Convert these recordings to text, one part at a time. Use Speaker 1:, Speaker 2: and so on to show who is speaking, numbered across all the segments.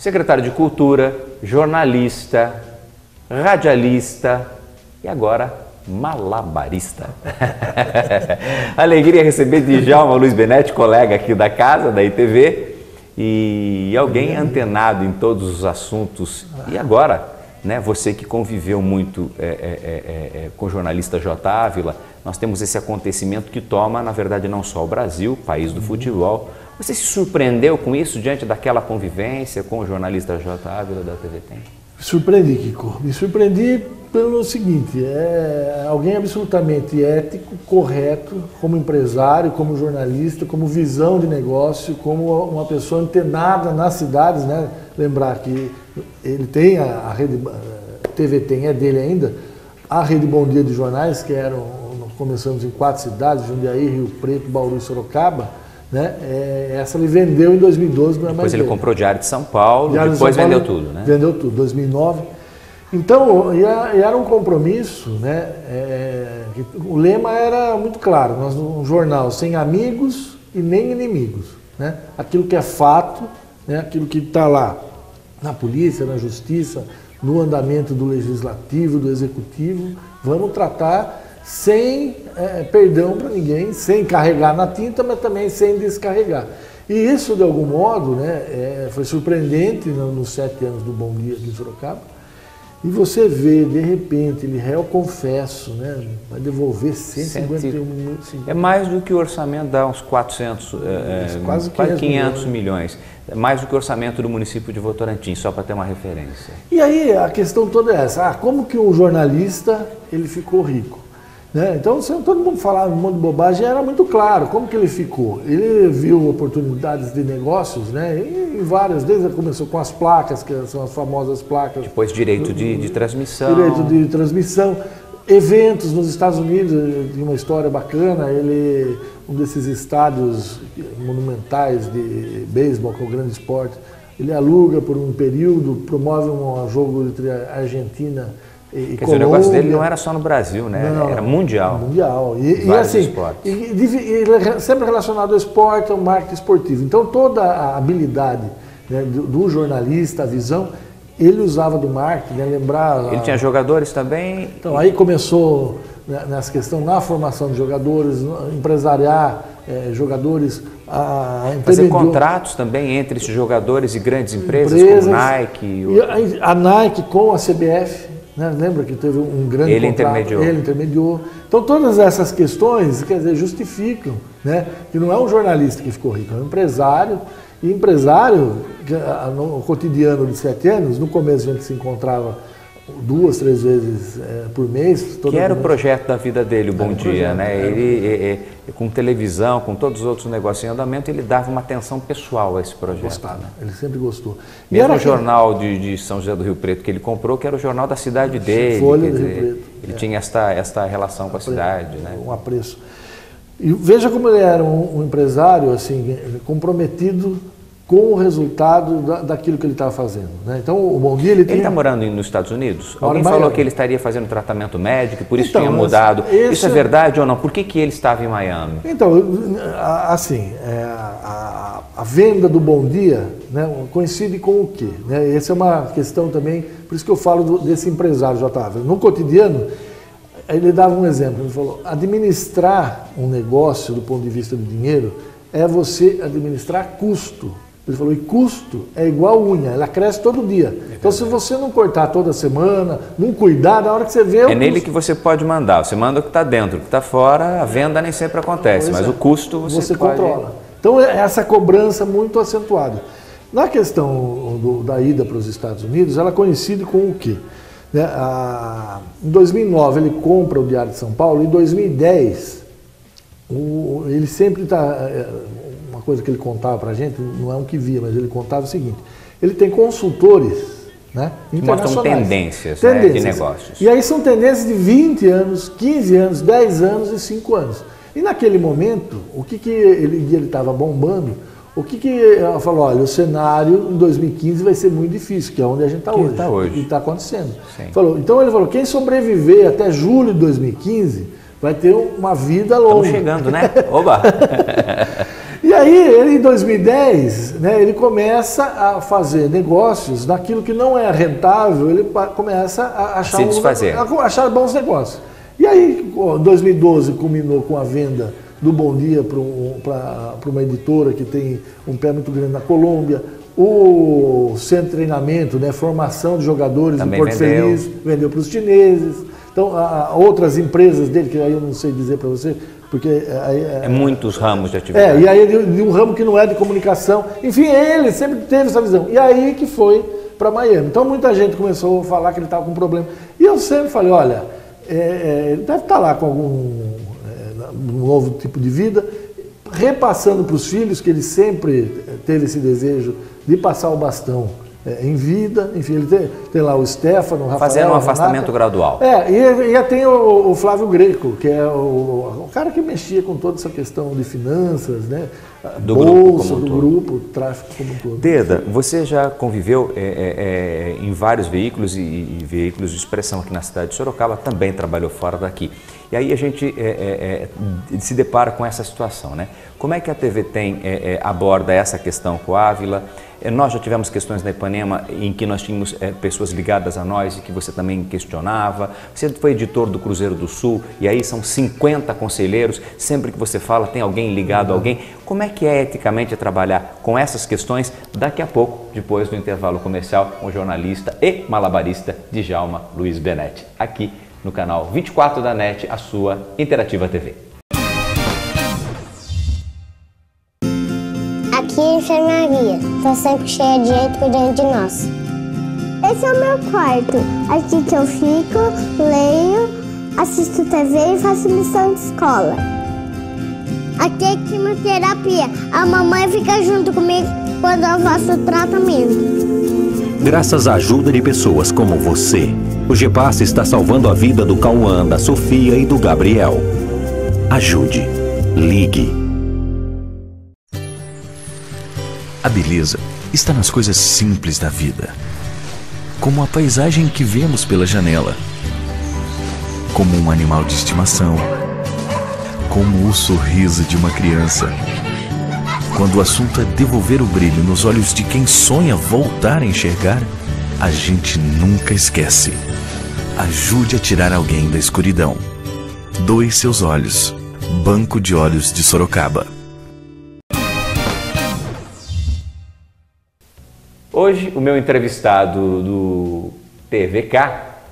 Speaker 1: secretário de Cultura, jornalista, radialista e agora malabarista. Alegria receber Djalma Luiz Benetti, colega aqui da casa, da ITV, e alguém antenado em todos os assuntos. E agora, né, você que conviveu muito com o jornalista J. Ávila, nós temos esse acontecimento que toma, na verdade, não só o Brasil, país do futebol. Você se surpreendeu com isso diante daquela convivência com o jornalista J. Ávila da TV Tem?
Speaker 2: Me surpreendi, Kiko. Me surpreendi pelo seguinte, é alguém absolutamente ético, correto, como empresário, como jornalista, como visão de negócio, como uma pessoa antenada nas cidades, né? Lembrar que ele tem a rede, TV Tem é dele ainda, a rede Bom Dia de Jornais, que começamos em 4 cidades, Jundiaí, Rio Preto, Bauru e Sorocaba, né? Essa ele vendeu em 2012, não é mais
Speaker 1: Depois ele
Speaker 2: dele.
Speaker 1: comprou Diário de São Paulo,
Speaker 2: Diário
Speaker 1: depois
Speaker 2: de São Paulo,
Speaker 1: vendeu tudo, né?
Speaker 2: Vendeu tudo, 2009. Então, era um compromisso, né? O lema era muito claro, nós um jornal sem amigos e nem inimigos, né? Aquilo que é fato, né? Aquilo que está lá na polícia, na justiça, no andamento do legislativo, do executivo, vamos tratar sem perdão para ninguém, sem carregar na tinta, mas também sem descarregar. E isso, de algum modo, né, foi surpreendente nos 7 anos do Bom Dia aqui em Sorocaba. E você vê, de repente, ele réu confesso, né, vai devolver 151 milhões.
Speaker 1: É mais do que o orçamento dá uns 400,
Speaker 2: quase
Speaker 1: 500 milhões. É mais do que o orçamento do município de Votorantim, só para ter uma referência.
Speaker 2: E aí a questão toda é essa, como que um jornalista ele ficou rico? Né? Então, se todo mundo falava um monte de bobagem, era muito claro como que ele ficou. Ele viu oportunidades de negócios, né? Em várias, desde que começou com as placas, que são as famosas placas.
Speaker 1: Depois direito de transmissão.
Speaker 2: Direito de transmissão. Eventos nos Estados Unidos, de uma história bacana, um desses estádios monumentais de beisebol, que é o grande esporte, ele aluga por um período, promove um jogo entre a Argentina e
Speaker 1: Quer dizer, o negócio dele não era só no Brasil, né?
Speaker 2: Não,
Speaker 1: era mundial.
Speaker 2: Mundial. E assim, sempre relacionado ao esporte, ao marketing esportivo. Então toda a habilidade, né, do jornalista, a visão, ele usava do marketing, né, lembrar...
Speaker 1: Ele tinha jogadores também?
Speaker 2: Então aí começou, né, nessa questão, na formação de jogadores, empresariar jogadores...
Speaker 1: Fazer contratos também entre esses jogadores e grandes empresas como Nike.
Speaker 2: E a Nike com a CBF... Né? Lembra que teve um grande contrato? Ele intermediou. Então todas essas questões, quer dizer, justificam, né, que não é um jornalista que ficou rico, é um empresário. E empresário, no cotidiano de 7 anos, no começo a gente se encontrava 2, 3 vezes por mês.
Speaker 1: Que era o projeto da vida dele, o Bom Dia, né? Ele, com televisão, com todos os outros negócios em andamento, ele dava uma atenção pessoal a esse projeto.
Speaker 2: Gostava, né? Ele sempre gostou.
Speaker 1: Mesmo o jornal de São José do Rio Preto que ele comprou, que era o jornal da cidade dele.
Speaker 2: Folha do Rio Preto.
Speaker 1: Ele tinha esta relação com a cidade, né?
Speaker 2: Um apreço. E veja como ele era um empresário assim, comprometido com o resultado daquilo que ele estava fazendo, né? Então, o Bom Dia... Ele está
Speaker 1: morando nos Estados Unidos? Alguém falou que ele estaria fazendo tratamento médico, por isso tinha mudado. Isso é verdade ou não? Por que ele estava em Miami?
Speaker 2: Então, assim, a venda do Bom Dia, né, coincide com o quê? Né? Essa é uma questão também, por isso que eu falo desse empresário, J. Ávila. No cotidiano, ele dava um exemplo, ele falou, administrar um negócio do ponto de vista do dinheiro é você administrar custo. Ele falou, e custo é igual unha, ela cresce todo dia. Então, se você não cortar toda semana, não cuidar, na hora que você vê...
Speaker 1: É nele que você pode mandar. Você manda o que está dentro, o que está fora, a venda nem sempre acontece, mas o custo você pode...
Speaker 2: controla. Então, essa cobrança muito acentuada. Na questão da ida para os Estados Unidos, ela coincide com o quê? Em 2009, ele compra o Diário de São Paulo, em 2010, ele sempre está... Uma coisa que ele contava para a gente, não é um que via, mas ele contava o seguinte, ele tem consultores, né, internacionais.
Speaker 1: Mostram tendências, né, de negócios.
Speaker 2: E aí são tendências de 20 anos, 15 anos, 10 anos e 5 anos. E naquele momento, o que ele estava bombando, ela falou, olha, o cenário em 2015 vai ser muito difícil, que é onde a gente está hoje. E está acontecendo. Então ele falou, quem sobreviver até julho de 2015 vai ter uma vida longa.
Speaker 1: Estamos chegando, né? Oba!
Speaker 2: E aí, ele, em 2010, né, ele começa a fazer negócios naquilo que não é rentável, ele começa a achar, a achar bons negócios. E aí, em 2012, culminou com a venda do Bom Dia para uma editora que tem um pé muito grande na Colômbia. O centro de treinamento, né, formação de jogadores do Porto Feliz, vendeu para os chineses. Então, outras empresas dele, que aí eu não sei dizer para você, porque...
Speaker 1: muitos ramos de atividade.
Speaker 2: E aí de um ramo que não é de comunicação. Enfim, ele sempre teve essa visão. E aí que foi para Miami. Então, muita gente começou a falar que ele estava com problema. E eu sempre falei, olha, ele deve estar lá com algum novo tipo de vida, repassando para os filhos, que ele sempre teve esse desejo de passar o bastão em vida. Enfim, ele tem lá o Stefano, o Rafael,
Speaker 1: fazendo um afastamento gradual.
Speaker 2: E tem o Flávio Greco, que é o cara que mexia com toda essa questão de finanças, né?
Speaker 1: Do
Speaker 2: bolsa, do grupo, tráfico como um todo.
Speaker 1: Deda, você já conviveu em vários veículos e veículos de expressão aqui na cidade de Sorocaba, também trabalhou fora daqui. E aí a gente se depara com essa situação, né? Como é que a TV aborda essa questão com a Ávila? Nós já tivemos questões na Ipanema em que nós tínhamos pessoas ligadas a nós e que você também questionava. Você foi editor do Cruzeiro do Sul e aí são 50 conselheiros, sempre que você fala tem alguém ligado a alguém. Como é que é eticamente trabalhar com essas questões? Daqui a pouco, depois do intervalo comercial, com o jornalista e malabarista Djalma Luiz Benetti, aqui no canal 24 da NET, a sua Interativa TV.
Speaker 3: Aqui é a enfermaria, está sempre cheia de gente cuidando de nós. Esse é o meu quarto, aqui que eu fico, leio, assisto TV e faço lição de escola. Aqui é quimioterapia, a mamãe fica junto comigo quando eu faço o tratamento.
Speaker 4: Graças à ajuda de pessoas como você, o GEPASS está salvando a vida do Cauã, da Sofia e do Gabriel. Ajude. Ligue.
Speaker 5: A beleza está nas coisas simples da vida, como a paisagem que vemos pela janela, como um animal de estimação, como o sorriso de uma criança. Quando o assunto é devolver o brilho nos olhos de quem sonha voltar a enxergar, a gente nunca esquece. Ajude a tirar alguém da escuridão. Doe seus olhos. Banco de Olhos de Sorocaba.
Speaker 1: Hoje, o meu entrevistado do TVK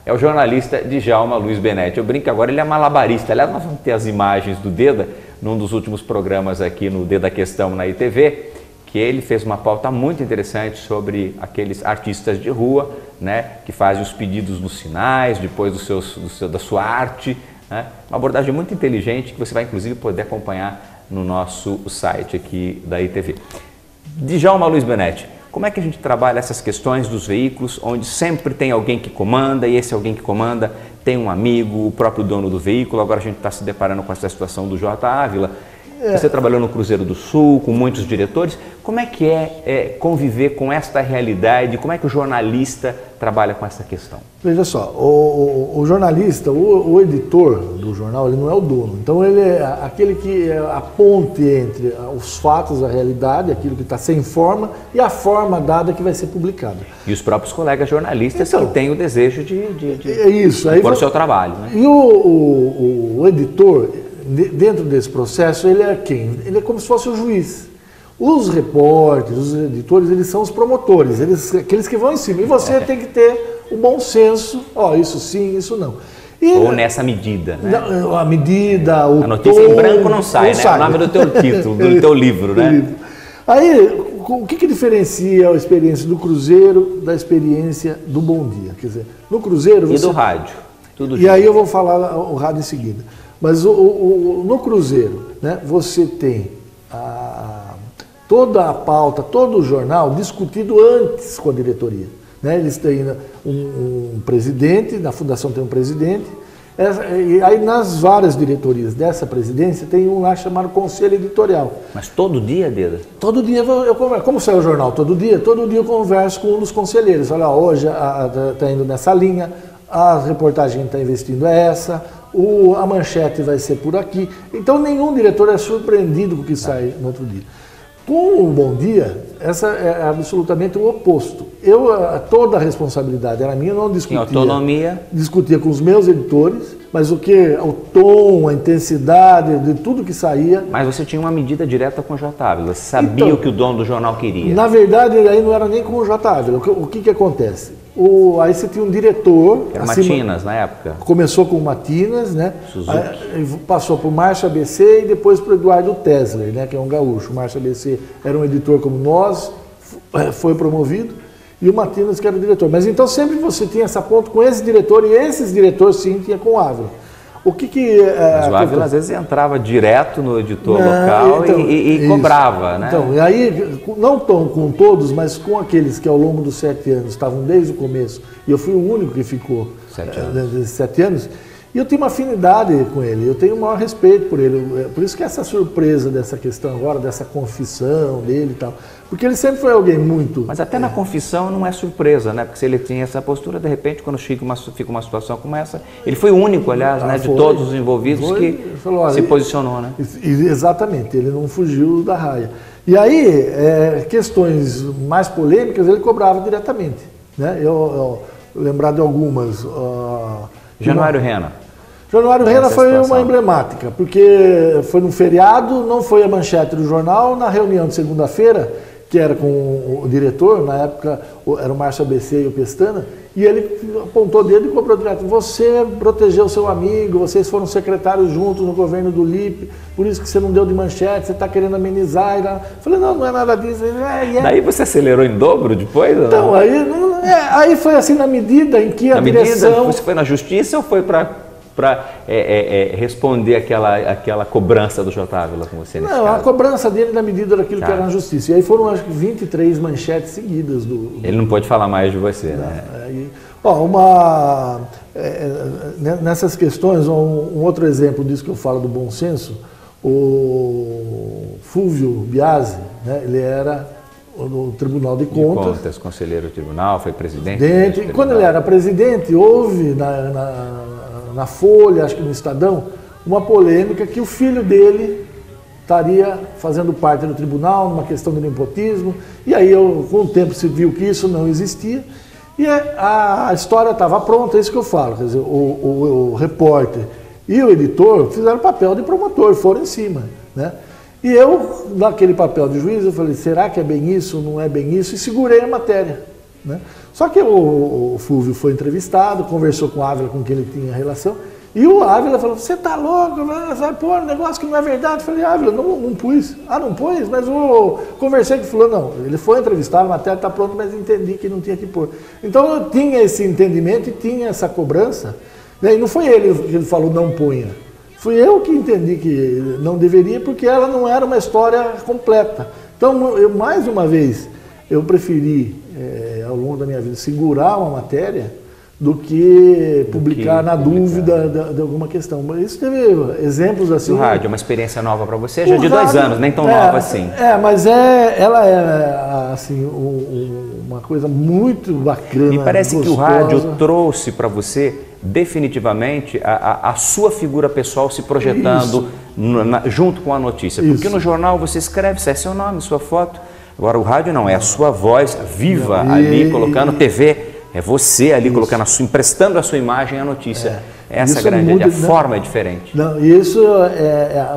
Speaker 1: é o jornalista Djalma Luiz Benetti. Eu brinco agora, ele é malabarista. Aliás, nós vamos ter as imagens do Deda num dos últimos programas aqui no Deda Questão na ITV, que ele fez uma pauta muito interessante sobre aqueles artistas de rua, né, que fazem os pedidos nos sinais, depois da sua arte, né? Uma abordagem muito inteligente que você vai inclusive poder acompanhar no nosso site aqui da ITV. Djalma Luiz Benetti, como é que a gente trabalha essas questões dos veículos, onde sempre tem alguém que comanda, e esse alguém que comanda tem um amigo, o próprio dono do veículo? Agora a gente está se deparando com essa situação do J. Ávila. Você trabalhou no Cruzeiro do Sul, com muitos diretores. Como é que é conviver com esta realidade? Como é que o jornalista trabalha com essa questão?
Speaker 2: Veja só, o jornalista, o editor do jornal, ele não é o dono. Então ele é aquele que é a ponte entre os fatos, a realidade, aquilo que está sem forma, e a forma dada que vai ser publicada.
Speaker 1: E os próprios colegas jornalistas que têm o desejo de
Speaker 2: pôr
Speaker 1: o seu trabalho, né?
Speaker 2: E o editor, dentro desse processo, ele é quem? Ele é como se fosse o juiz. Os repórteres, os editores, eles são os promotores, aqueles que vão em cima. E você tem que ter o bom senso, isso sim, isso não.
Speaker 1: Ou nessa medida, né?
Speaker 2: A medida, o
Speaker 1: a notícia em branco não sai, né? É o nome do teu título, do teu livro, né?
Speaker 2: Aí, o que diferencia a experiência do Cruzeiro da experiência do Bom Dia? Quer dizer, no Cruzeiro...
Speaker 1: E do rádio. Tudo
Speaker 2: e aí eu vou falar o rádio em seguida. Mas no Cruzeiro, né, você tem toda a pauta, todo o jornal discutido antes com a diretoria. Né? Eles têm um presidente, na fundação tem um presidente, e aí nas várias diretorias dessa presidência tem um lá chamado Conselho Editorial.
Speaker 1: Mas todo dia, Deda?
Speaker 2: Todo dia eu converso. Como sai o jornal todo dia eu converso com um dos conselheiros. Olha, hoje está indo nessa linha, a reportagem que está investindo é essa, a manchete vai ser por aqui. Então nenhum diretor é surpreendido com o que sai no outro dia. Com o Bom Dia, essa é absolutamente o oposto. Toda a responsabilidade era minha, eu não discutia.
Speaker 1: Tinha autonomia.
Speaker 2: Discutia com os meus editores, mas o tom, a intensidade de tudo que saía.
Speaker 1: Mas você tinha uma medida direta com o J. Ávila, você sabia o que o dono do jornal queria.
Speaker 2: Na verdade, aí não era nem com o J. Ávila. O que acontece? Aí você tinha um diretor...
Speaker 1: Era Matinas, na época?
Speaker 2: Começou com o Matinas, né?
Speaker 1: Suzuki.
Speaker 2: Aí passou para o Márcio ABC e depois para o Eduardo Tesler, né? Que é um gaúcho. O Márcio ABC era um editor como nós, foi promovido, e o Matinas que era o diretor. Mas então sempre você tinha essa ponta com esse diretor, e esses diretores sim tinha com o Ávila.
Speaker 1: Mas o Ávila às vezes entrava direto no editor local e cobrava, né?
Speaker 2: Então, e aí, não com todos, mas com aqueles que ao longo dos 7 anos estavam desde o começo, e eu fui o único que ficou 7 anos, e eu tenho uma afinidade com ele, eu tenho o maior respeito por ele, por isso que essa surpresa dessa questão agora, dessa confissão dele e tal, porque ele sempre foi alguém muito...
Speaker 1: Mas até na confissão não é surpresa, né? Porque se ele tinha essa postura, de repente, quando fica uma situação como essa, ele foi o único, aliás, né, de todos os envolvidos que se posicionou, né?
Speaker 2: Exatamente, ele não fugiu da raia. E aí, questões mais polêmicas, ele cobrava diretamente, né? Eu lembrar de algumas...
Speaker 1: Januário Rena.
Speaker 2: Januário Rena foi uma emblemática, porque foi num feriado, não foi a manchete do jornal, na reunião de segunda-feira, que era com o diretor, na época era o Márcio ABC e o Pestana, e ele apontou o dedo e cobrou direto: você protegeu o seu amigo, vocês foram secretários juntos no governo do Lippe, por isso que você não deu de manchete, você está querendo amenizar. Eu falei: não é nada disso.
Speaker 1: Daí você acelerou em dobro depois?
Speaker 2: Então, aí foi assim, na medida em que a direção...
Speaker 1: Você foi na justiça ou foi para responder aquela cobrança do J. Ávila com você nesse caso?
Speaker 2: A cobrança dele na medida daquilo que era na justiça. E aí foram, acho que, 23 manchetes seguidas.
Speaker 1: Ele não pode falar mais de você, né?
Speaker 2: Nessas questões, um outro exemplo disso que eu falo do bom senso, o Fúvio Biasi, né, ele era no Tribunal de Contas.
Speaker 1: Conselheiro do tribunal, foi presidente.
Speaker 2: E quando ele era presidente, houve na Folha, acho que no Estadão, uma polêmica que o filho dele estaria fazendo parte do tribunal, numa questão de nepotismo, e aí com o tempo se viu que isso não existia, e a história estava pronta, é isso que eu falo, quer dizer, o repórter e o editor fizeram o papel de promotor, foram em cima, né? E eu, naquele papel de juiz, eu falei: será que é bem isso, não é bem isso? E segurei a matéria, né? Só que o Fúvio foi entrevistado, conversou com o Ávila, com quem ele tinha relação, e o Ávila falou: você tá louco, vai pôr um negócio que não é verdade. Eu falei: Ávila, não pus. Não pôs, mas eu conversei com o fulano. Não, ele foi entrevistado, a matéria está pronta, mas entendi que não tinha que pôr. Então eu tinha esse entendimento e tinha essa cobrança, né? E não foi ele que ele falou não ponha. Fui eu que entendi que não deveria, porque ela não era uma história completa. Então, mais uma vez, eu preferi, ao longo da minha vida, segurar uma matéria do que publicar na dúvida de alguma questão. Mas isso teve exemplos assim...
Speaker 1: O rádio é uma experiência nova para você, já de 2 anos, nem tão nova assim.
Speaker 2: Mas ela é assim, uma coisa muito bacana.
Speaker 1: Me parece
Speaker 2: gostosa.
Speaker 1: Que o rádio trouxe para você definitivamente a sua figura pessoal se projetando junto com a notícia. Porque no jornal você escreve, é seu nome, sua foto. Agora o rádio não, é a sua voz viva ali, colocando TV, é você ali colocando emprestando a sua imagem à notícia. Essa grande, a forma é diferente.
Speaker 2: Não, e isso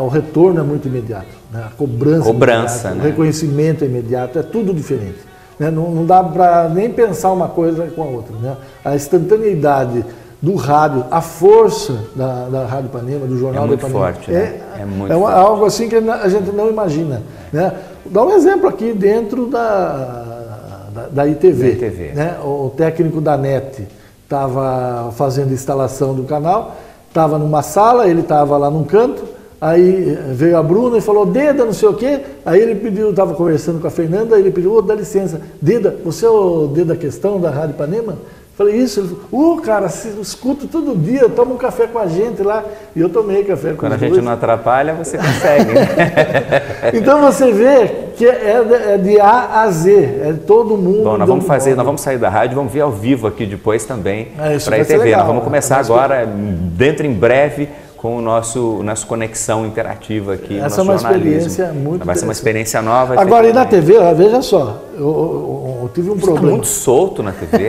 Speaker 2: o retorno é muito imediato, né? A cobrança é imediata, né? O reconhecimento é imediato, é tudo diferente, né? Não dá para nem pensar uma coisa com a outra, né? A instantaneidade do rádio, a força da Rádio Ipanema, do Jornal do Ipanema.
Speaker 1: Forte, né? É muito
Speaker 2: forte. Algo assim que a gente não imagina, né? Dá um exemplo aqui dentro da ITV. Né? O técnico da NET estava fazendo instalação do canal, estava numa sala, ele estava lá num canto, aí veio a Bruna e falou: Deda, não sei o quê. Aí ele pediu, estava conversando com a Fernanda, ele pediu: dá licença, Deda, você é o Deda Questão da Rádio Ipanema? Falei, isso? Ele falou, cara, eu escuto todo dia, toma um café com a gente lá. E eu tomei café com
Speaker 1: Quando
Speaker 2: os
Speaker 1: a gente
Speaker 2: dois.
Speaker 1: não atrapalha, você consegue, né?
Speaker 2: Então você vê que é de A a Z, é todo mundo.
Speaker 1: Bom, nós vamos sair da rádio, vamos vir ao vivo aqui depois também para
Speaker 2: isso
Speaker 1: a
Speaker 2: vai ser
Speaker 1: ITV.
Speaker 2: legal,
Speaker 1: Nós vamos começar
Speaker 2: né?
Speaker 1: agora, dentro em breve, com o nossa conexão interativa aqui.
Speaker 2: Essa é uma experiência muito
Speaker 1: Vai ser uma
Speaker 2: interessante.
Speaker 1: experiência nova.
Speaker 2: Agora, e na TV, veja só, eu tive um
Speaker 1: Você
Speaker 2: problema.
Speaker 1: está muito solto na TV.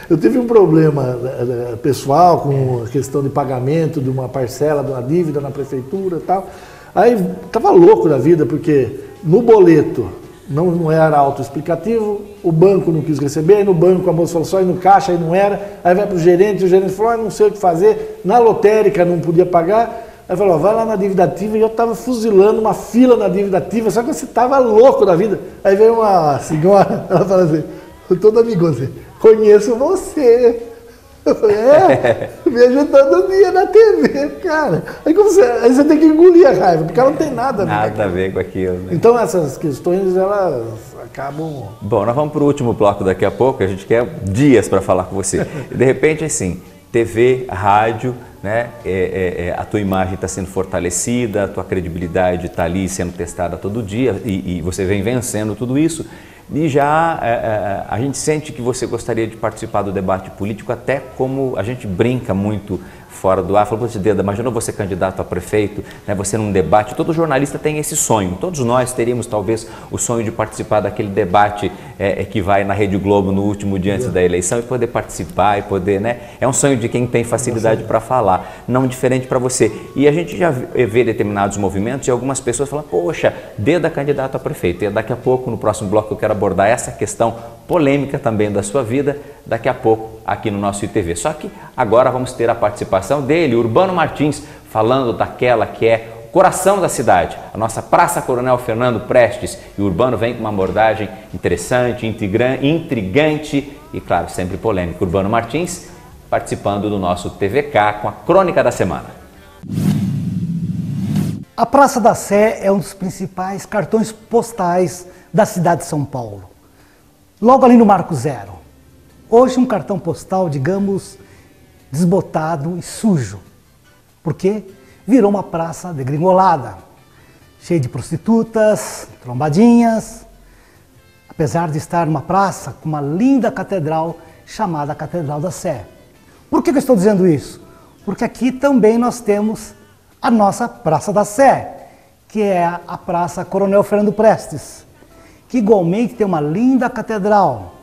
Speaker 2: Eu tive um problema pessoal com a questão de pagamento de uma parcela, de uma dívida na prefeitura e tal. Aí estava louco da vida, porque no boleto não era autoexplicativo, o banco não quis receber, aí no banco a moça falou só ir no caixa, aí não era, aí vai para o gerente falou, não sei o que fazer, na lotérica não podia pagar, aí falou, vai lá na dívida ativa, e eu estava fuzilando uma fila na dívida ativa, só que você estava louco da vida. Aí veio uma senhora, ela fala assim, toda amigona assim, conheço você. Eu falei, me ajuda todo dia na TV, cara. Aí você tem que engolir a raiva, porque ela não tem nada
Speaker 1: a ver com aquilo. Né?
Speaker 2: Então essas questões, elas acabam...
Speaker 1: Bom, nós vamos para o último bloco daqui a pouco, a gente quer dias para falar com você. E de repente, assim, TV, rádio, né? A tua imagem está sendo fortalecida, a tua credibilidade está ali sendo testada todo dia e você vem vencendo tudo isso. E já a gente sente que você gostaria de participar do debate político, até como a gente brinca muito fora do ar, falou, Deda, imaginou você candidato a prefeito, né, você num debate, todo jornalista tem esse sonho, todos nós teríamos talvez o sonho de participar daquele debate que vai na Rede Globo no último dia antes da eleição e poder participar e poder, né, é um sonho de quem tem facilidade para falar, não diferente para você. E a gente já vê determinados movimentos e algumas pessoas falam, poxa, Deda candidato a prefeito, e daqui a pouco no próximo bloco eu quero abordar essa questão polêmica também da sua vida, daqui a pouco aqui no nosso ITV. Só que agora vamos ter a participação dele, Urbano Martins, falando daquela que é o coração da cidade, a nossa Praça Coronel Fernando Prestes. E o Urbano vem com uma abordagem interessante, intrigante e, claro, sempre polêmica. Urbano Martins participando do nosso TVK com a Crônica da Semana.
Speaker 6: A Praça da Sé é um dos principais cartões postais da cidade de São Paulo. Logo ali no Marco Zero. Hoje um cartão postal, digamos, desbotado e sujo. Porque virou uma praça degringolada, cheia de prostitutas, trombadinhas. Apesar de estar numa praça com uma linda catedral chamada Catedral da Sé. Por que eu estou dizendo isso? Porque aqui também nós temos a nossa Praça da Sé, que é a Praça Coronel Fernando Prestes, que igualmente tem uma linda catedral,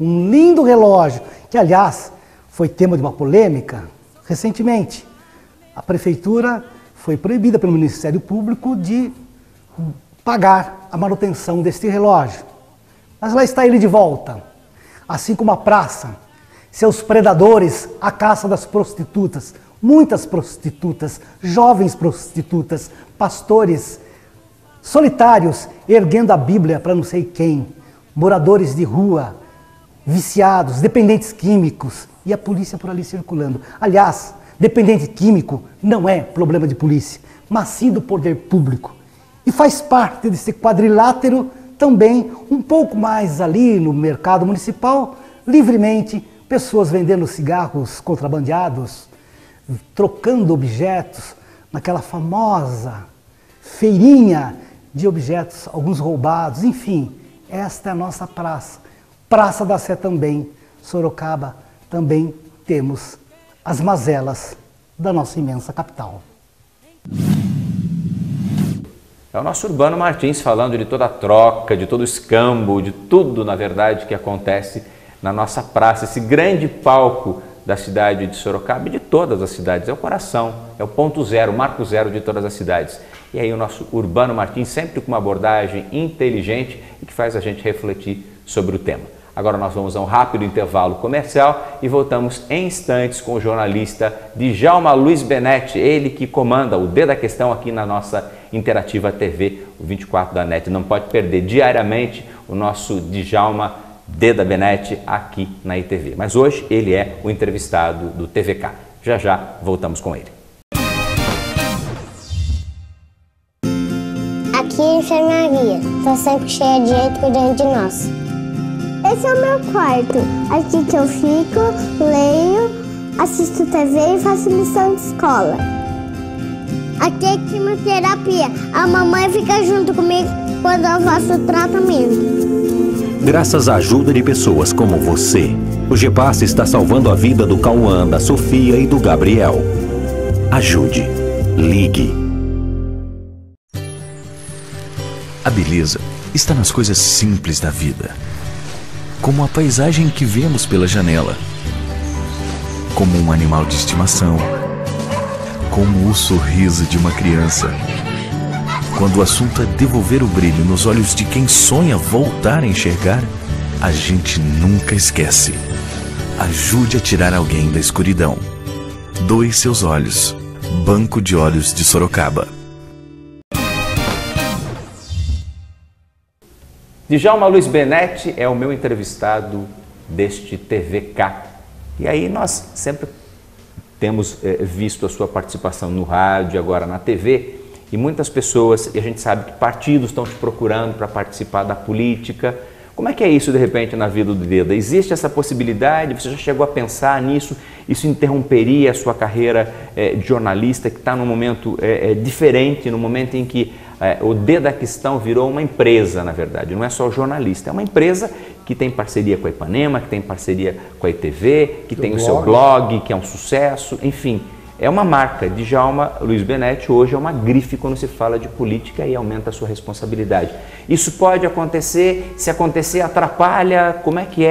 Speaker 6: um lindo relógio, que aliás foi tema de uma polêmica recentemente. A prefeitura foi proibida pelo Ministério Público de pagar a manutenção deste relógio. Mas lá está ele de volta, assim como a praça, seus predadores, a caça das prostitutas, muitas prostitutas, jovens prostitutas, pastores solitários erguendo a Bíblia para não sei quem, moradores de rua, viciados, dependentes químicos e a polícia por ali circulando. Aliás, dependente químico não é problema de polícia, mas sim do poder público. E faz parte desse quadrilátero também, um pouco mais ali no mercado municipal, livremente, pessoas vendendo cigarros contrabandeados, trocando objetos naquela famosa feirinha de objetos, alguns roubados, enfim, esta é a nossa praça. Praça da Sé também, Sorocaba, também temos as mazelas da nossa imensa capital.
Speaker 1: É o nosso Urbano Martins falando de toda a troca, de todo o escambo, de tudo, na verdade, que acontece na nossa praça, esse grande palco da cidade de Sorocaba e de todas as cidades. É o coração, é o ponto zero, o marco zero de todas as cidades. E aí o nosso Urbano Martins sempre com uma abordagem inteligente e que faz a gente refletir sobre o tema. Agora nós vamos a um rápido intervalo comercial e voltamos em instantes com o jornalista Djalma Luiz Benetti, ele que comanda o D da Questão aqui na nossa Interativa TV, o 24 da NET. Não pode perder diariamente o nosso Djalma D da Benetti aqui na ITV. Mas hoje ele é o entrevistado do TVK. Já já voltamos com ele.
Speaker 3: Aqui é a enfermaria, está sempre cheia de gente cuidando de nós. Esse é o meu quarto. Aqui que eu fico, leio, assisto TV e faço lição de escola. Aqui é quimioterapia. A mamãe fica junto comigo quando eu faço tratamento.
Speaker 4: Graças à ajuda de pessoas como você, o GEPASS está salvando a vida do Cauã, da Sofia e do Gabriel. Ajude. Ligue.
Speaker 5: A beleza está nas coisas simples da vida, como a paisagem que vemos pela janela, como um animal de estimação, como o sorriso de uma criança. Quando o assunto é devolver o brilho nos olhos de quem sonha voltar a enxergar, a gente nunca esquece. Ajude a tirar alguém da escuridão. Doe seus olhos. Banco de Olhos de Sorocaba.
Speaker 1: Djalma Luiz Benetti é o meu entrevistado deste TVK. E aí nós sempre temos visto a sua participação no rádio, agora na TV, e muitas pessoas, e a gente sabe que partidos estão te procurando para participar da política. Como é que é isso, de repente, na vida do Deda? Existe essa possibilidade? Você já chegou a pensar nisso? Isso interromperia a sua carreira de jornalista, que está num momento diferente, no momento em que o Dedaquistão virou uma empresa, na verdade, não é só jornalista, é uma empresa que tem parceria com a Ipanema, que tem parceria com a ITV, que tem o seu blog, que é um sucesso, enfim. É uma marca. Djalma Luiz Benetti hoje é uma grife quando se fala de política e aumenta a sua responsabilidade. Isso pode acontecer, se acontecer atrapalha, como é que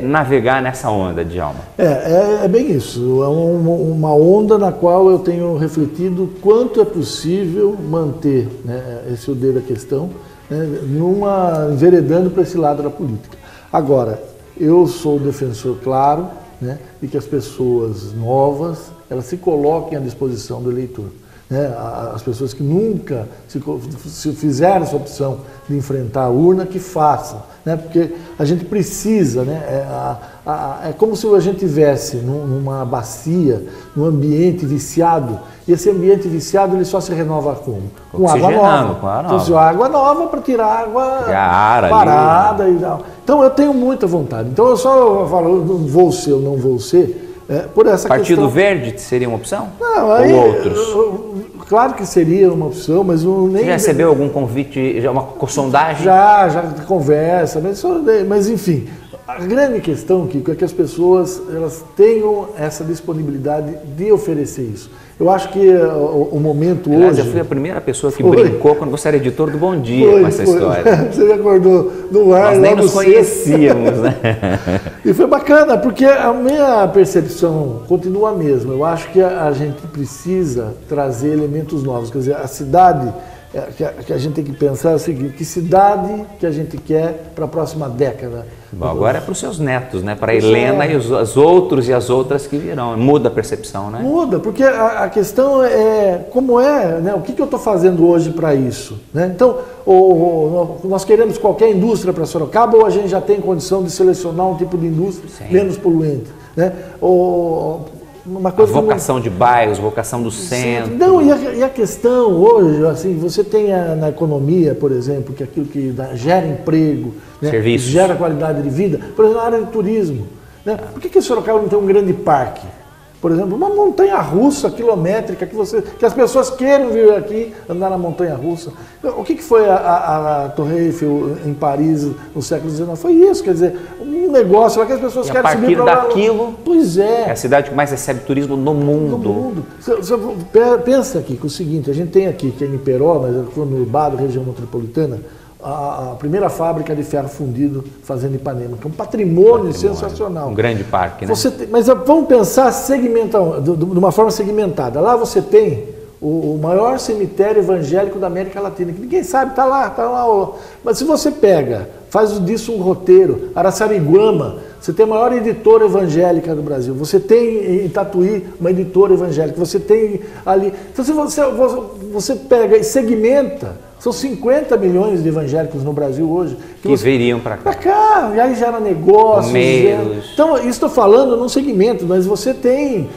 Speaker 1: navegar nessa onda, Djalma?
Speaker 2: É bem isso, é uma onda na qual eu tenho refletido quanto é possível manter, né, esse o D da questão, né, enveredando para esse lado da política. Agora, eu sou defensor, claro, né, de que as pessoas novas elas se coloquem à disposição do eleitor. Né? As pessoas que nunca se fizeram essa opção de enfrentar a urna, que façam. Né? Porque a gente precisa, né? É como se a gente estivesse numa bacia, num ambiente viciado, e esse ambiente viciado ele só se renova como? Com água nova. Então, se água nova para tirar água parada e tal. Então eu tenho muita vontade. Então eu só falo, não vou ser ou não vou ser, por essa
Speaker 1: Partido
Speaker 2: questão.
Speaker 1: Verde seria uma opção?
Speaker 2: Não,
Speaker 1: ou
Speaker 2: aí,
Speaker 1: outros?
Speaker 2: Claro que seria uma opção, mas nem...
Speaker 1: Você já recebeu algum convite, uma sondagem?
Speaker 2: Já conversa, mas enfim, a grande questão, Kiko, é que as pessoas elas tenham essa disponibilidade de oferecer isso. Eu acho que o momento
Speaker 1: Aliás,
Speaker 2: hoje...
Speaker 1: eu fui a primeira pessoa que brincou quando você era editor do Bom Dia com essa história.
Speaker 2: Você me acordou no ar.
Speaker 1: Nós nem nos conhecíamos, né?
Speaker 2: E foi bacana, porque a minha percepção continua a mesma. Eu acho que a gente precisa trazer elementos novos. Quer dizer, a cidade que a gente tem que pensar é o seguinte: que cidade que a gente quer para a próxima década?
Speaker 1: Bom, agora é para os seus netos, né? Para a Helena e os outros e as outras que virão. Muda a percepção, né?
Speaker 2: Muda, porque a questão é como né? O que eu estou fazendo hoje para isso? Né? Então, nós queremos qualquer indústria para Sorocaba ou a gente já tem condição de selecionar um tipo de indústria menos poluente? Né? Uma coisa
Speaker 1: a vocação de bairros, vocação do centro.
Speaker 2: Não, e a questão hoje, assim, você tem na economia, por exemplo, que aquilo que gera emprego, né, gera qualidade de vida, por exemplo, na área de turismo. Né? Por que Sorocaba não tem um grande parque? Por exemplo, uma montanha-russa quilométrica que as pessoas queiram vir aqui andar na montanha-russa. O que foi a Torre Eiffel em Paris no século XIX? Foi isso, quer dizer, um negócio lá que as pessoas querem subir para lá.
Speaker 1: A partir daquilo,
Speaker 2: pois é
Speaker 1: a cidade que mais recebe turismo no mundo.
Speaker 2: Você pensa aqui com o seguinte, a gente tem aqui, que é em Iperó, mas é conurbado, região metropolitana, a primeira fábrica de ferro fundido fazendo Ipanema, que é um patrimônio sensacional.
Speaker 1: Um grande parque, né?
Speaker 2: Mas vamos pensar de uma forma segmentada. Lá você tem o maior cemitério evangélico da América Latina, que ninguém sabe, está lá. Mas se você faz disso um roteiro, Araçariguama, você tem a maior editora evangélica do Brasil, você tem em Tatuí uma editora evangélica, você tem ali... Então se você pega e segmenta, são 50 milhões de evangélicos no Brasil hoje.
Speaker 1: Que viriam para cá.
Speaker 2: Para cá, e aí gera negócios. Então, isso estou falando num segmento, mas você tem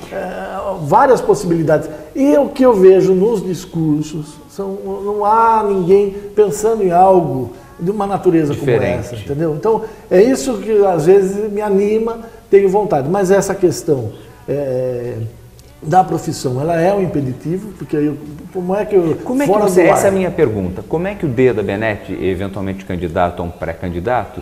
Speaker 2: várias possibilidades. E o que eu vejo nos discursos, não há ninguém pensando em algo de uma natureza
Speaker 1: diferente
Speaker 2: como essa, entendeu? Então, é isso que às vezes me anima, tenho vontade. Mas essa questão da profissão, ela é um impeditivo, porque como é que eu...
Speaker 1: Essa é a minha pergunta. Como é que o Deda Benetti, eventualmente candidato a um pré-candidato,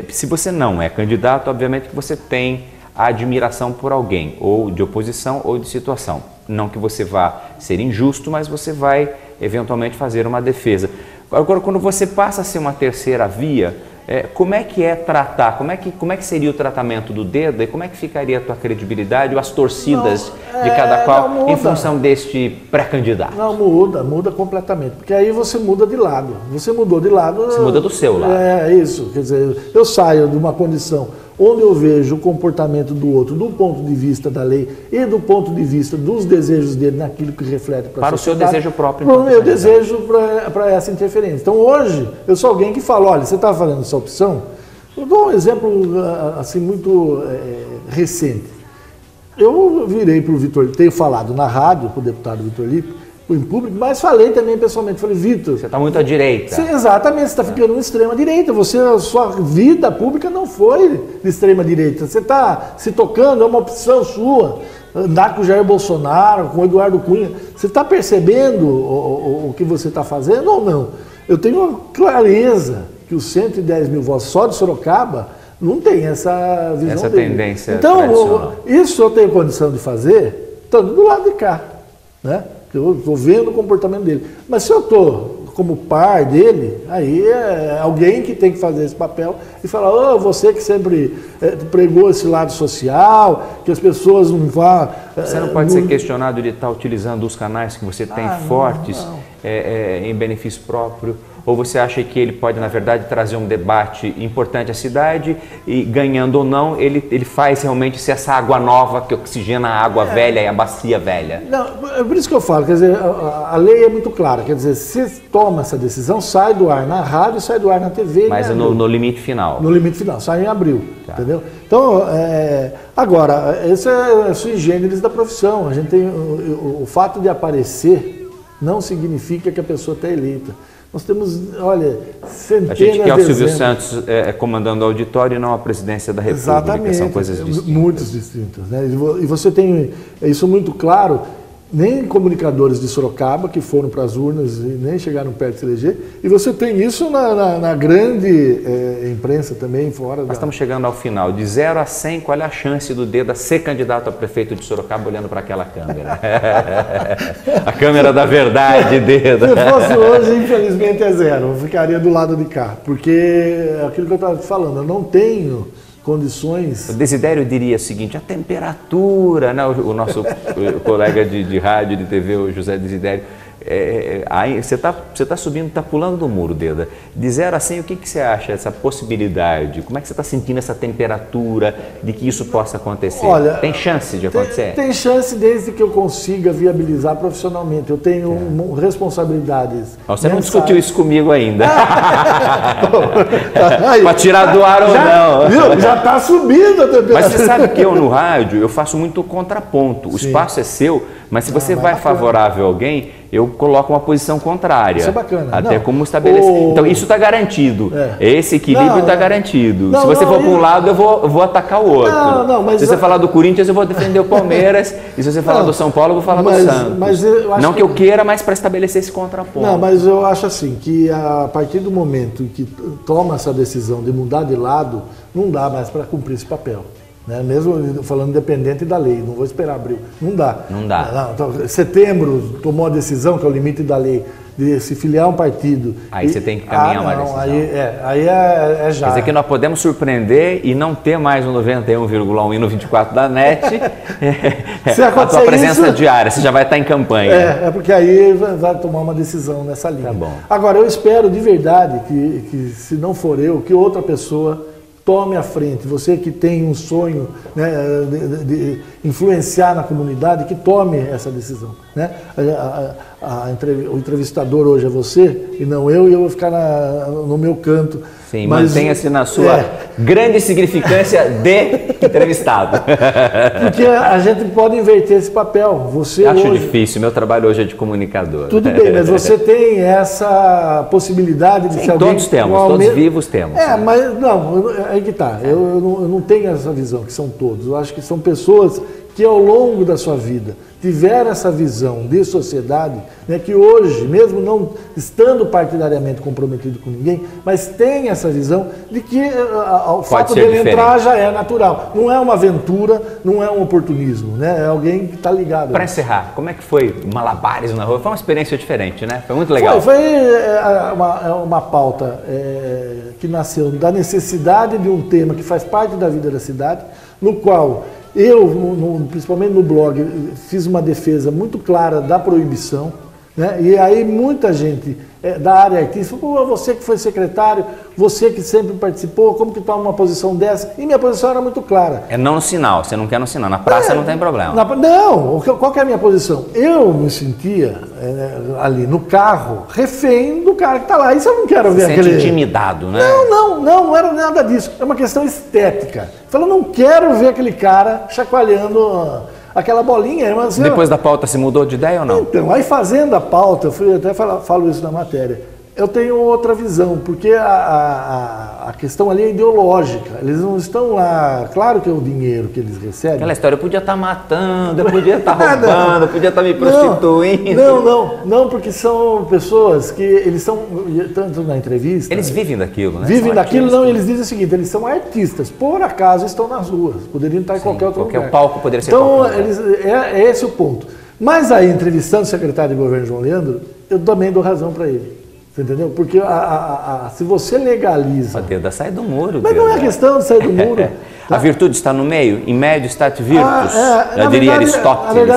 Speaker 1: se você não é candidato, obviamente que você tem a admiração por alguém, ou de oposição ou de situação. Não que você vá ser injusto, mas você vai eventualmente fazer uma defesa. Agora, quando você passa a ser uma terceira via, como é que é tratar? Como é que seria o tratamento do Deda e como é que ficaria a tua credibilidade ou as torcidas de cada qual em função deste pré-candidato?
Speaker 2: Não, muda completamente, porque aí você muda de lado. Você mudou de lado...
Speaker 1: Você muda do seu lado.
Speaker 2: É isso, quer dizer, eu saio de uma condição onde eu vejo o comportamento do outro do ponto de vista da lei e do ponto de vista dos desejos dele naquilo que reflete para a sociedade.
Speaker 1: O seu desejo próprio.
Speaker 2: Para o meu desejo para essa interferência. Então hoje eu sou alguém que fala, olha, você está fazendo essa opção? Eu dou um exemplo assim muito recente. Eu virei para o Vitor, tenho falado na rádio para o deputado Vitor Lippe, em público, mas falei também pessoalmente, falei, Vitor...
Speaker 1: Você está muito à direita.
Speaker 2: Exatamente, você está ficando uma extrema direita, a sua vida pública não foi de extrema direita, você está se tocando, é uma opção sua, andar com o Jair Bolsonaro, com o Eduardo Cunha, você está percebendo o que você está fazendo ou não? Eu tenho uma clareza que os 110 mil votos só de Sorocaba não tem essa visão
Speaker 1: essa
Speaker 2: dele.
Speaker 1: Tendência
Speaker 2: então,
Speaker 1: tradicional.
Speaker 2: Isso eu tenho condição de fazer estando do lado de cá, né? Eu estou vendo o comportamento dele. Mas se eu estou como par dele, aí é alguém que tem que fazer esse papel e falar, você que sempre pregou esse lado social, que as pessoas não vão...
Speaker 1: Você não pode ser questionado de estar utilizando os canais que você tem fortes em benefício próprio? Ou você acha que ele pode, na verdade, trazer um debate importante à cidade e, ganhando ou não, ele faz realmente ser essa água nova que oxigena a água velha e a bacia velha?
Speaker 2: Não, é por isso que eu falo, quer dizer, a lei é muito clara, quer dizer, se toma essa decisão, sai do ar na rádio, sai do ar na TV.
Speaker 1: Mas no limite final.
Speaker 2: No limite final, sai em abril, entendeu? Então, agora, esse é sui generis da profissão, a gente tem o fato de aparecer não significa que a pessoa está eleita. Nós temos, olha, centenas de
Speaker 1: A gente quer o Silvio
Speaker 2: exemplos.
Speaker 1: Santos comandando o auditório e não a presidência da República.
Speaker 2: Exatamente.
Speaker 1: São coisas distintas.
Speaker 2: Muitas distintas, né? E você tem isso muito claro, nem comunicadores de Sorocaba que foram para as urnas e nem chegaram perto de se eleger, e você tem isso na grande imprensa também, fora
Speaker 1: Nós estamos chegando ao final. De 0 a 100, qual é a chance do Deda ser candidato a prefeito de Sorocaba olhando para aquela câmera? A câmera da verdade, Deda.
Speaker 2: Se fosse hoje, infelizmente é 0. Eu ficaria do lado de cá, porque aquilo que eu estava te falando, eu não tenho condições...
Speaker 1: O Desidério diria o seguinte, a temperatura, né? O nosso colega de rádio, de TV, o José Desidério, você está subindo, está pulando do muro, Deda. De 0 a 100, o que você acha essa possibilidade? Como é que você está sentindo essa temperatura de que isso possa acontecer?
Speaker 2: Olha,
Speaker 1: tem chance de acontecer?
Speaker 2: Tem chance desde que eu consiga viabilizar profissionalmente. Eu tenho responsabilidades.
Speaker 1: Você não discutiu isso comigo ainda. Para tirar do ar ou não.
Speaker 2: Viu? Já está subindo a temperatura.
Speaker 1: Mas você sabe que eu no rádio, eu faço muito contraponto. O espaço é seu, mas se você vai favorável a alguém, eu coloco uma posição contrária.
Speaker 2: Isso é bacana.
Speaker 1: Até como estabelecer. Então isso está garantido. Esse equilíbrio está garantido. Se você for para um lado, eu vou atacar o outro.
Speaker 2: Mas
Speaker 1: se você falar do Corinthians, eu vou defender o Palmeiras. E se você falar do São Paulo, eu vou falar do Santos.
Speaker 2: Mas eu acho
Speaker 1: não que eu queira, mas para estabelecer esse contraponto.
Speaker 2: Não, mas eu acho assim, que a partir do momento que toma essa decisão de mudar de lado, não dá mais para cumprir esse papel. Né? Mesmo falando independente da lei, não vou esperar abril. Não dá.
Speaker 1: Não dá.
Speaker 2: Então, setembro tomou a decisão, que é o limite da lei, de se filiar a um partido.
Speaker 1: Aí você tem que caminhar uma decisão.
Speaker 2: Aí é já.
Speaker 1: Quer dizer que nós podemos surpreender e não ter mais um 91,1 e no 24 da NET a tua presença diária, você já vai estar em campanha.
Speaker 2: É porque aí vai tomar uma decisão nessa linha.
Speaker 1: Tá bom.
Speaker 2: Agora, eu espero de verdade que se não for eu, que outra pessoa tome a frente. Você que tem um sonho, né, de influenciar na comunidade, que tome essa decisão. Né? o entrevistador hoje é você e não eu, e eu vou ficar no meu canto.
Speaker 1: Sim, mantenha-se na sua grande significância de entrevistado.
Speaker 2: Porque a gente pode inverter esse papel. Você
Speaker 1: acho
Speaker 2: hoje...
Speaker 1: difícil, meu trabalho hoje é de comunicador.
Speaker 2: Tudo bem, mas você tem essa possibilidade de ser alguém...
Speaker 1: Todos temos, todos vivos temos.
Speaker 2: Mas não, aí que tá. Eu não tenho essa visão, que são todos. Eu acho que são pessoas que ao longo da sua vida tiveram essa visão de sociedade, né, que hoje, mesmo não estando partidariamente comprometido com ninguém, mas tem essa visão de que o fato dele entrar já é natural. Não é uma aventura, não é um oportunismo, né? É alguém que está ligado.
Speaker 1: Para encerrar, como é que foi Malabares na Rua? Foi uma experiência diferente, né? Foi muito legal.
Speaker 2: Foi uma pauta que nasceu da necessidade de um tema que faz parte da vida da cidade, no qual eu, principalmente no blog, fiz uma defesa muito clara da proibição, né? E aí muita gente da área artística falou: você que foi secretário, você que sempre participou, como que toma uma posição dessa? E minha posição era muito clara.
Speaker 1: É não no sinal, você não quer no sinal, na praça não tem problema.
Speaker 2: Não, qual que é a minha posição? Eu me sentia ali no carro, refém do cara que está lá. Isso eu não quero ver aquele...
Speaker 1: intimidado, né?
Speaker 2: Não era nada disso. É uma questão estética. Eu não quero ver aquele cara chacoalhando aquela bolinha. Mas,
Speaker 1: depois da pauta se mudou de ideia ou não?
Speaker 2: Então, aí fazendo a pauta, eu até falo isso na matéria, eu tenho outra visão, porque a questão ali é ideológica. Eles não estão lá... Claro que é o dinheiro que eles recebem.
Speaker 1: Aquela história, eu podia estar matando, eu podia estar roubando, eu podia estar me prostituindo.
Speaker 2: Não, porque são pessoas que eles são, tanto na entrevista...
Speaker 1: Eles vivem daquilo, né?
Speaker 2: Vivem daquilo, não, eles dizem o seguinte: eles são artistas, por acaso estão nas ruas, poderiam estar em qualquer outro lugar.
Speaker 1: Qualquer palco poderia ser
Speaker 2: então, é esse o ponto. Mas aí, entrevistando o secretário de governo João Leandro, eu também dou razão para ele. Você entendeu? Porque se você legaliza...
Speaker 1: O dedo sai do muro.
Speaker 2: Mas não é questão de sair do muro.
Speaker 1: Tá? A virtude está no meio, in medio stat virtus, eu diria Aristóteles.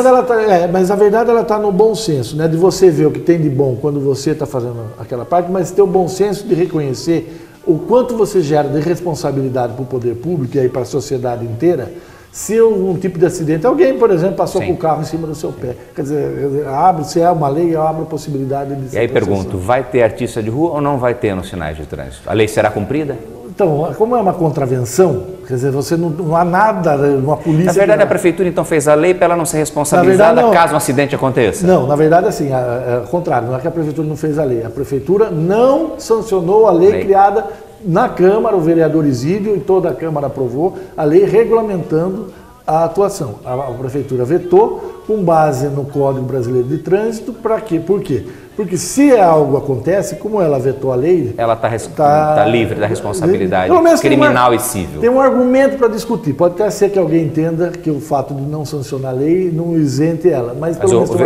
Speaker 2: Mas a verdade ela está no bom senso, né? De você ver o que tem de bom quando você está fazendo aquela parte, mas ter o bom senso de reconhecer o quanto você gera de responsabilidade para o poder público e aí para a sociedade inteira. Se um tipo de acidente, alguém, por exemplo, passou com o carro em cima do seu pé. Quer dizer, se é uma lei, abre a possibilidade de...
Speaker 1: E aí pergunto, vai ter artista de rua ou não vai ter nos sinais de trânsito? A lei será cumprida?
Speaker 2: Então, como é uma contravenção, quer dizer, você não há nada, uma polícia...
Speaker 1: Na verdade, a prefeitura então fez a lei para ela não ser responsabilizada caso um acidente aconteça?
Speaker 2: Não, na verdade, assim, ao contrário, não é que a prefeitura não fez a lei. A prefeitura não sancionou a lei criada na Câmara, o vereador Isídio e toda a Câmara aprovou a lei regulamentando a atuação. A prefeitura vetou com base no Código Brasileiro de Trânsito. Para quê? Por quê? Porque se algo acontece, como ela vetou a lei... Ela
Speaker 1: está livre da responsabilidade criminal e civil.
Speaker 2: Tem um argumento para discutir. Pode até ser que alguém entenda que o fato de não sancionar a lei não isente ela. Mas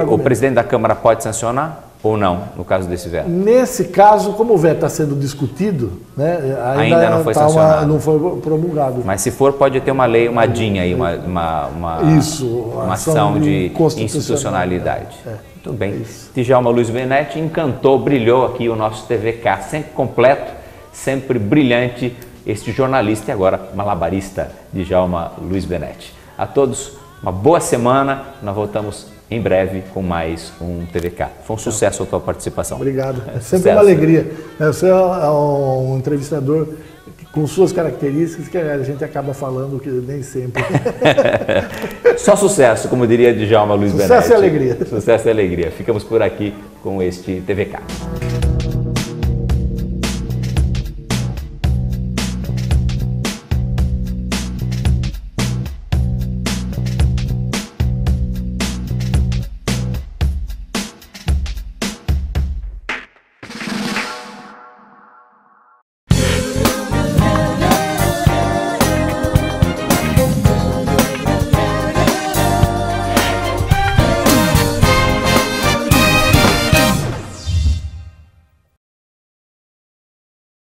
Speaker 1: o presidente da Câmara pode sancionar? Ou não, no caso desse veto?
Speaker 2: Nesse caso, como o veto está sendo discutido, né,
Speaker 1: ainda não foi sancionado.
Speaker 2: Não foi promulgado.
Speaker 1: Mas se for, pode ter uma lei, uma DIN aí, uma ação de institucionalidade. Muito bem. Djalma Luiz Benetti encantou, brilhou aqui o nosso TVK, sempre completo, sempre brilhante, este jornalista e agora malabarista, Djalma Luiz Benetti. A todos, uma boa semana, nós voltamos em breve com mais um TVK. Foi um sucesso a tua participação.
Speaker 2: Obrigado. É sempre uma alegria. Você é um entrevistador com suas características que a gente acaba falando que nem sempre.
Speaker 1: Só sucesso, como diria Djalma Luiz Benetti.
Speaker 2: Sucesso e alegria.
Speaker 1: Sucesso e alegria. Ficamos por aqui com este TVK.